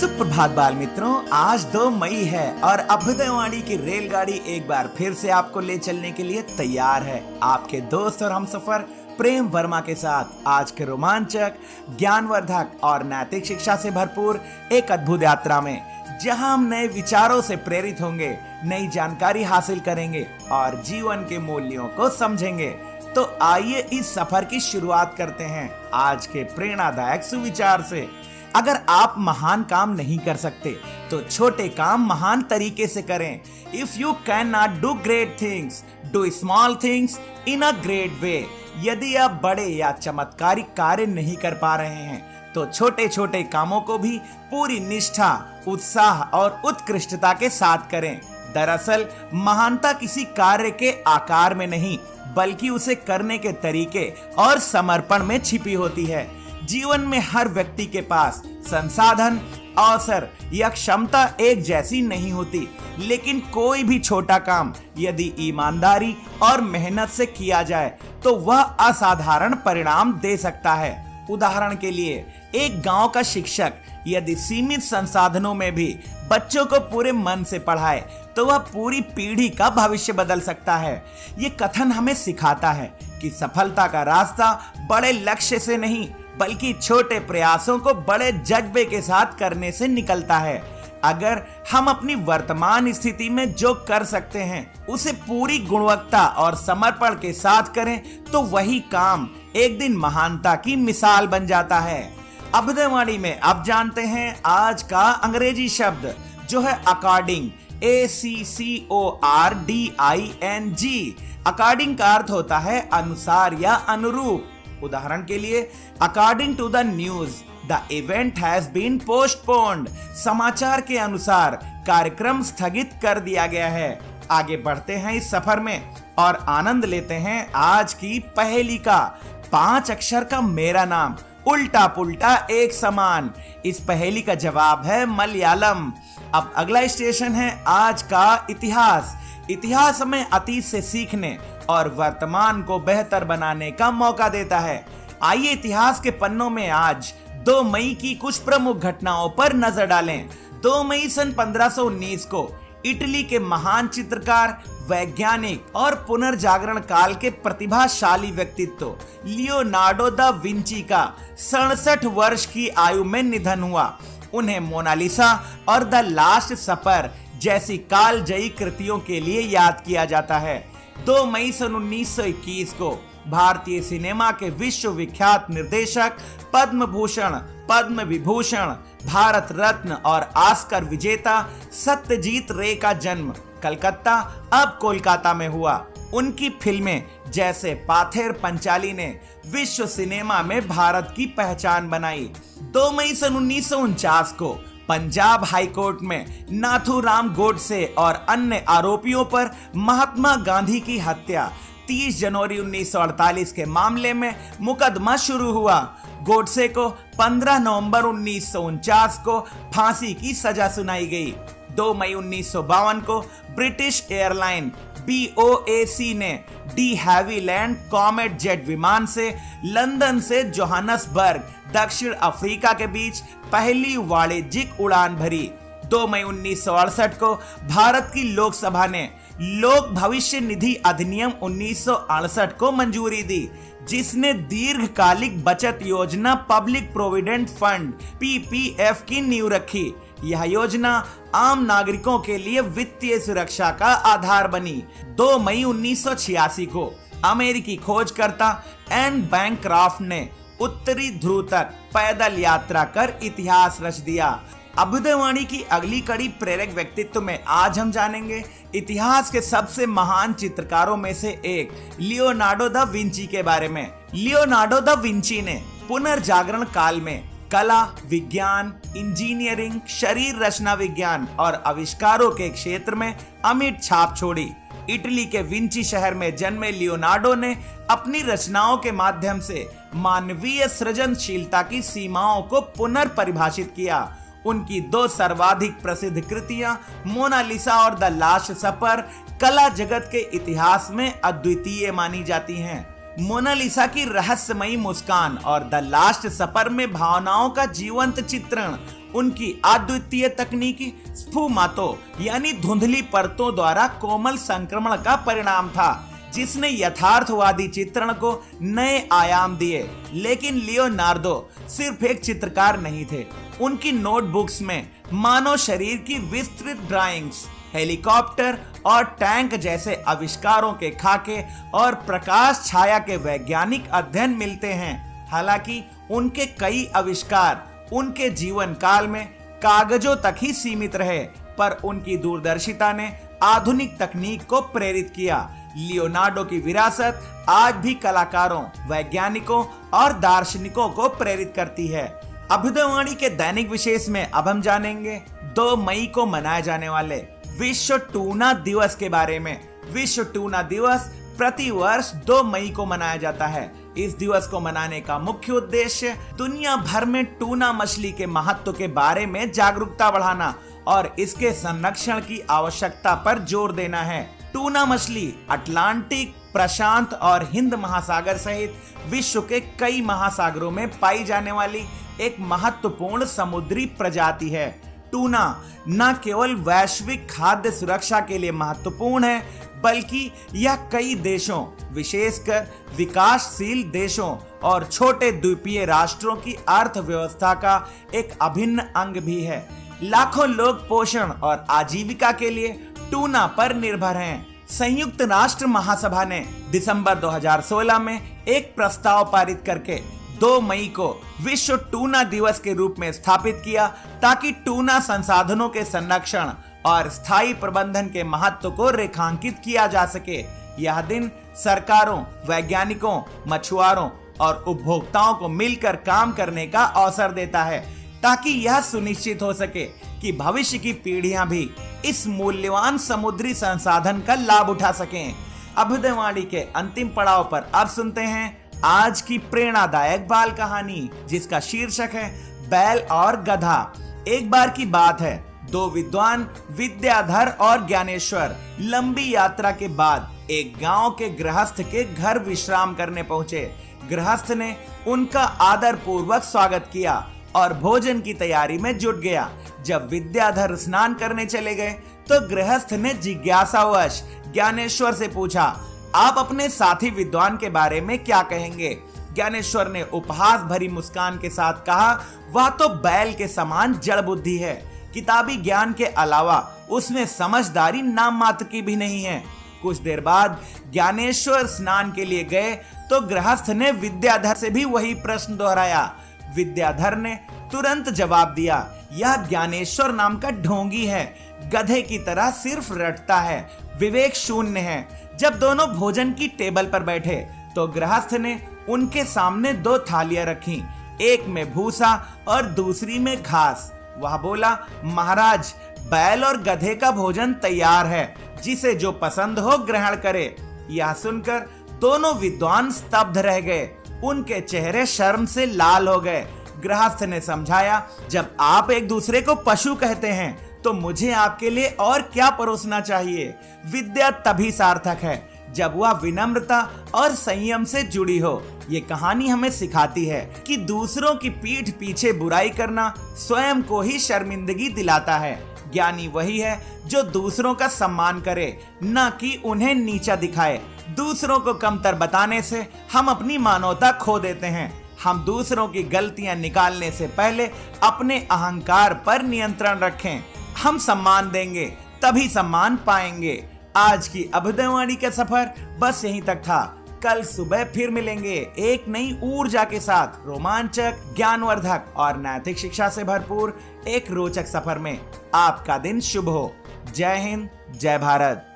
सुप्रभात बाल मित्रों, आज 2 मई है और अभ्युदयवाणी की रेलगाड़ी एक बार फिर से आपको ले चलने के लिए तैयार है। आपके दोस्त और हमसफर प्रेम वर्मा के साथ आज के रोमांचक, ज्ञानवर्धक और नैतिक शिक्षा से भरपूर एक अद्भुत यात्रा में, जहां हम नए विचारों से प्रेरित होंगे, नई जानकारी हासिल करेंगे और जीवन के मूल्यों को समझेंगे। तो आइए इस सफर की शुरुआत करते हैं आज के प्रेरणादायक सुविचार से। अगर आप महान काम नहीं कर सकते तो छोटे काम महान तरीके से करें। If you can not do great things, do small things in a great way. यदि आप बड़े या चमत्कारिक कार्य नहीं कर पा रहे हैं तो छोटे छोटे कामों को भी पूरी निष्ठा, उत्साह और उत्कृष्टता के साथ करें। दरअसल महानता किसी कार्य के आकार में नहीं, बल्कि उसे करने के तरीके और समर्पण में छिपी होती है। जीवन में हर व्यक्ति के पास संसाधन, अवसर या क्षमता एक जैसी नहीं होती, लेकिन कोई भी छोटा काम यदि ईमानदारी और मेहनत से किया जाए तो वह असाधारण परिणाम दे सकता है। उदाहरण के लिए, एक गांव का शिक्षक यदि सीमित संसाधनों में भी बच्चों को पूरे मन से पढ़ाए तो वह पूरी पीढ़ी का भविष्य बदल सकता है। ये कथन हमें सिखाता है कि सफलता का रास्ता बड़े लक्ष्य से नहीं, बल्कि छोटे प्रयासों को बड़े जज्बे के साथ करने से निकलता है। अगर हम अपनी वर्तमान स्थिति में जो कर सकते हैं उसे पूरी गुणवत्ता और समर्पण के साथ करें तो वही काम एक दिन महानता की मिसाल बन जाता है। अभ्युदयवाणी में अब जानते हैं आज का अंग्रेजी शब्द, जो है अकॉर्डिंग। ACCORDING। अकॉर्डिंग का अर्थ होता है अनुसार या अनुरूप। उदाहरण के लिए, according to the news the event has been postponed. समाचार के अनुसार कार्यक्रम स्थगित कर दिया गया है। आगे बढ़ते हैं इस सफर में और आनंद लेते हैं आज की पहेली का। 5 अक्षर का मेरा नाम, उल्टा पुल्टा एक समान। इस पहेली का जवाब है मलयालम। अब अगला स्टेशन है आज का इतिहास। इतिहास हमें अतीत से सीखने और वर्तमान को बेहतर बनाने का मौका देता है। आइए इतिहास के पन्नों में आज 2 मई की कुछ प्रमुख घटनाओं पर नजर डालें। 2 मई सन 1519 को इटली के महान चित्रकार, वैज्ञानिक और पुनर्जागरण काल के प्रतिभाशाली व्यक्तित्व लियोनार्डो दा विंची का 67 वर्ष की आयु में निधन हुआ। उन्हें मोनालिसा और द लास्ट सपर जैसी कालजयी कृतियों के लिए याद किया जाता है। 2 मई सन 1921 को भारतीय सिनेमा के विश्वविख्यात निर्देशक, पद्म भूषण, पद्म विभूषण, भारत रत्न और ऑस्कर विजेता सत्यजीत रे का जन्म कलकत्ता, अब कोलकाता में हुआ। उनकी फिल्में जैसे पाथेर पंचाली ने विश्व सिनेमा में भारत की पहचान बनाई। 2 मई सन 1949 को पंजाब हाईकोर्ट में नाथूराम गोडसे और अन्य आरोपियों पर महात्मा गांधी की हत्या, 30 जनवरी 1948 के मामले में मुकदमा शुरू हुआ। गोडसे को 15 नवंबर 1949 को फांसी की सजा सुनाई गई। 2 मई 1952 को ब्रिटिश एयरलाइन BOAC ने डी हैविलैंड कॉमेट जेट विमान से लंदन से जोहानसबर्ग, दक्षिण अफ्रीका के बीच पहली वाणिज्यिक उड़ान भरी। 2 मई 1968 को भारत की लोकसभा ने लोक भविष्य निधि अधिनियम 1968 को मंजूरी दी, जिसने दीर्घकालिक बचत योजना पब्लिक प्रोविडेंट फंड PPF की नींव रखी। यह योजना आम नागरिकों के लिए वित्तीय सुरक्षा का आधार बनी। 2 मई 1986 को अमेरिकी खोजकर्ता एन बैंक्रॉफ्ट ने उत्तरी ध्रुव तक पैदल यात्रा कर इतिहास रच दिया। अभ्युदयवाणी की अगली कड़ी प्रेरक व्यक्तित्व में आज हम जानेंगे इतिहास के सबसे महान चित्रकारों में से एक लियोनार्डो दा विंची के बारे में। लियोनार्डो दा विंची ने पुनर्जागरण काल में कला, विज्ञान, इंजीनियरिंग, शरीर रचना विज्ञान और आविष्कारों के क्षेत्र में अमिट छाप छोड़ी। इटली के विंची शहर में जन्मे लियोनार्डो ने अपनी रचनाओं के माध्यम से मानवीय सृजनशीलता की सीमाओं को पुनर्परिभाषित किया। उनकी 2 सर्वाधिक प्रसिद्ध कृतियां मोनालिसा और द लास्ट सपर कला जगत के इतिहास में अद्वितीय मानी जाती हैं। मोनालिसा की रहस्यमयी मुस्कान और द लास्ट सपर में भावनाओं का जीवंत चित्रण उनकी अद्वितीय तकनीकी स्फुमातो यानी धुंधली परतों द्वारा कोमल संक्रमण का परिणाम था, जिसने यथार्थवादी चित्रण को नए आयाम दिए। लेकिन लियोनार्दो सिर्फ एक चित्रकार नहीं थे। उनकी नोटबुक्स में मानव शरीर की विस्तृत ड्राइंग्स, हेलीकॉप्टर और टैंक जैसे आविष्कारों के खाके और प्रकाश छाया के वैज्ञानिक अध्ययन मिलते हैं। हालांकि उनके कई आविष्कार उनके जीवन काल में कागजों तक ही सीमित रहे, पर उनकी दूरदर्शिता ने आधुनिक तकनीक को प्रेरित किया। लियोनार्डो की विरासत आज भी कलाकारों, वैज्ञानिकों और दार्शनिकों को प्रेरित करती है। अभ्युदयवाणी के दैनिक विशेष में अब हम जानेंगे 2 मई को मनाए जाने वाले विश्व टूना दिवस के बारे में। विश्व टूना दिवस प्रतिवर्ष 2 मई को मनाया जाता है। इस दिवस को मनाने का मुख्य उद्देश्य दुनिया भर में टूना मछली के महत्व के बारे में जागरूकता बढ़ाना और इसके संरक्षण की आवश्यकता पर जोर देना है। टूना मछली अटलांटिक, प्रशांत और हिंद महासागर सहित विश्व के कई महासागरों में पाई जाने वाली एक महत्वपूर्ण समुद्री प्रजाति है। टूना न केवल वैश्विक खाद्य सुरक्षा के लिए महत्वपूर्ण है, बल्कि यह कई देशों, विशेषकर विकासशील देशों और छोटे द्वीपीय राष्ट्रों की अर्थव्यवस्था का एक अभिन्न अंग भी है। लाखों लोग पोषण और आजीविका के लिए टूना पर निर्भर हैं। संयुक्त राष्ट्र महासभा ने दिसंबर 2016 में एक प्रस्ताव पारित करके 2 मई को विश्व टूना दिवस के रूप में स्थापित किया, ताकि टूना संसाधनों के संरक्षण और स्थायी प्रबंधन के महत्व को रेखांकित किया जा सके। यह दिन सरकारों, वैज्ञानिकों, मछुआरों और उपभोक्ताओं को मिलकर काम करने का अवसर देता है, ताकि यह सुनिश्चित हो सके कि भविष्य की पीढ़ियां भी इस मूल्यवान समुद्री संसाधन का लाभ उठा सकें। अभ्युदयवाणी के अंतिम पड़ाव पर अब सुनते हैं आज की प्रेरणादायक बाल कहानी, जिसका शीर्षक है बैल और गधा। एक बार की बात है, 2 विद्वान विद्याधर और ज्ञानेश्वर लंबी यात्रा के बाद एक गांव के गृहस्थ के घर विश्राम करने पहुंचे। गृहस्थ ने उनका आदर पूर्वक स्वागत किया और भोजन की तैयारी में जुट गया। जब विद्याधर स्नान करने चले गए तो गृहस्थ ने जिज्ञासावश ज्ञानेश्वर से पूछा, आप अपने साथी विद्वान के बारे में क्या कहेंगे? ज्ञानेश्वर ने उपहास भरी मुस्कान के साथ कहा, वह तो बैल के समान जड़ बुद्धि है। किताबी ज्ञान के अलावा उसमें समझदारी नाम मात्र की भी नहीं है। कुछ देर बाद ज्ञानेश्वर स्नान के लिए गए तो गृहस्थ ने विद्याधर से भी वही प्रश्न दोहराया। विद्याधर ने तुरंत जवाब दिया, यह ज्ञानेश्वर नाम का ढोंगी है, गधे की तरह सिर्फ रटता है, विवेक शून्य है। जब दोनों भोजन की टेबल पर बैठे तो गृहस्थ ने उनके सामने 2 थालियां रखी, एक में भूसा और दूसरी में घास। वह बोला, महाराज, बैल और गधे का भोजन तैयार है, जिसे जो पसंद हो ग्रहण करे। यह सुनकर दोनों विद्वान स्तब्ध रह गए, उनके चेहरे शर्म से लाल हो गए। गृहस्थ ने समझाया, जब आप एक दूसरे को पशु कहते हैं तो मुझे आपके लिए और क्या परोसना चाहिए। विद्या तभी सार्थक है जब वह विनम्रता और संयम से जुड़ी हो। ये कहानी हमें सिखाती है कि दूसरों की पीठ पीछे बुराई करना स्वयं को ही शर्मिंदगी दिलाता है। ज्ञानी वही है जो दूसरों का सम्मान करे, न कि उन्हें नीचा दिखाए। दूसरों को कमतर बताने से हम अपनी मानवता खो देते हैं। हम दूसरों की गलतियां निकालने से पहले अपने अहंकार पर नियंत्रण रखें। हम सम्मान देंगे तभी सम्मान पाएंगे। आज की अभ्युदयवाणी का सफर बस यहीं तक था। कल सुबह फिर मिलेंगे एक नई ऊर्जा के साथ, रोमांचक, ज्ञानवर्धक और नैतिक शिक्षा से भरपूर एक रोचक सफर में। आपका दिन शुभ हो। जय हिंद, जय भारत।